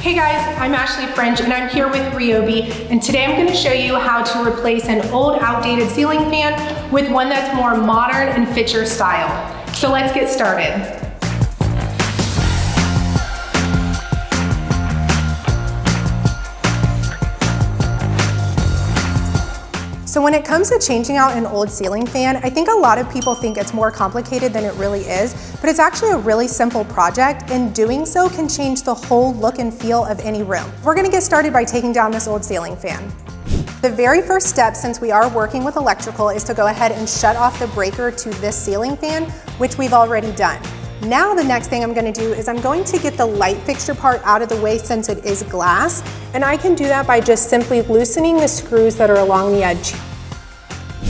Hey guys, I'm Ashley French and I'm here with Ryobi, and today I'm going to show you how to replace an old outdated ceiling fan with one that's more modern and fits your style. So let's get started. So when it comes to changing out an old ceiling fan, I think a lot of people think it's more complicated than it really is, but it's actually a really simple project, and doing so can change the whole look and feel of any room. We're gonna get started by taking down this old ceiling fan. The very first step, since we are working with electrical, is to go ahead and shut off the breaker to this ceiling fan, which we've already done. Now the next thing I'm going to do is I'm going to get the light fixture part out of the way since it is glass, and I can do that by just simply loosening the screws that are along the edge.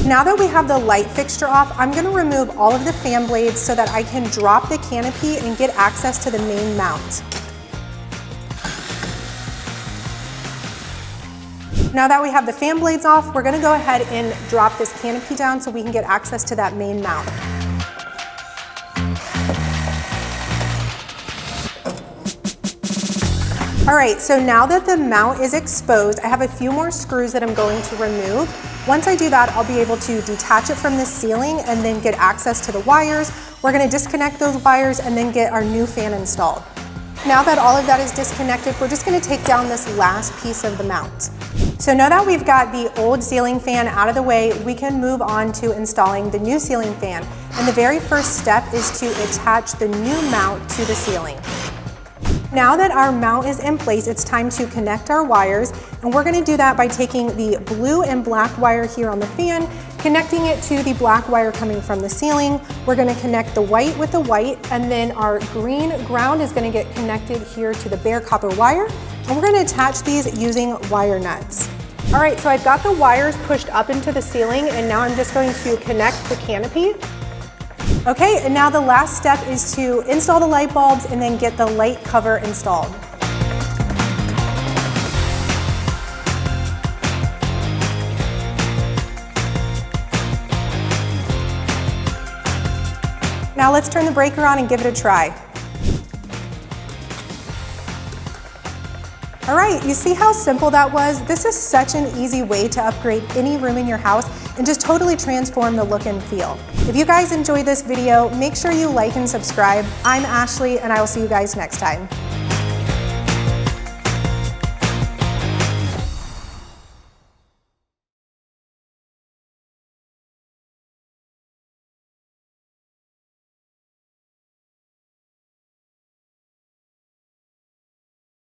Now that we have the light fixture off, I'm going to remove all of the fan blades so that I can drop the canopy and get access to the main mount. Now that we have the fan blades off, we're going to go ahead and drop this canopy down so we can get access to that main mount. All right, so now that the mount is exposed, I have a few more screws that I'm going to remove. Once I do that, I'll be able to detach it from the ceiling and then get access to the wires. We're gonna disconnect those wires and then get our new fan installed. Now that all of that is disconnected, we're just gonna take down this last piece of the mount. So now that we've got the old ceiling fan out of the way, we can move on to installing the new ceiling fan. And the very first step is to attach the new mount to the ceiling. Now that our mount is in place, it's time to connect our wires, and we're gonna do that by taking the blue and black wire here on the fan, connecting it to the black wire coming from the ceiling. We're gonna connect the white with the white, and then our green ground is gonna get connected here to the bare copper wire, and we're gonna attach these using wire nuts. All right, so I've got the wires pushed up into the ceiling, and now I'm just going to connect the canopy. Okay, and now the last step is to install the light bulbs and then get the light cover installed. Now let's turn the breaker on and give it a try. All right, you see how simple that was? This is such an easy way to upgrade any room in your house and just totally transform the look and feel. If you guys enjoyed this video, make sure you like and subscribe. I'm Ashley, and I will see you guys next time.